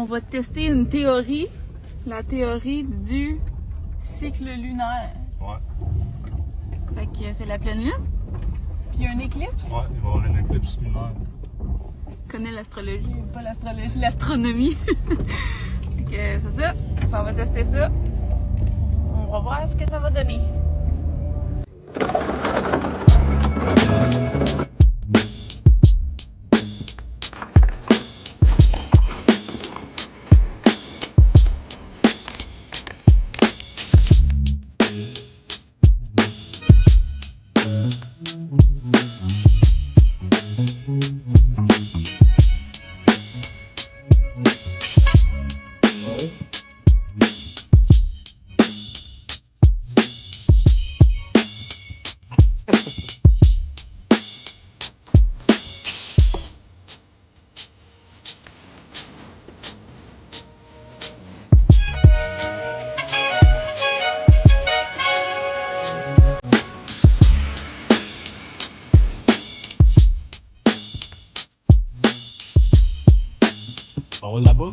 va tester une théorie, la théorie du cycle lunaire. Ouais. Fait que c'est la pleine lune, puis il y a un éclipse. Ouais, il va y avoir une éclipse lunaire. Je connais l'astrologie, pas l'astrologie, l'astronomie. Fait que c'est ça, on s'en va tester ça. On va voir ce que ça va donner. On va là-bas.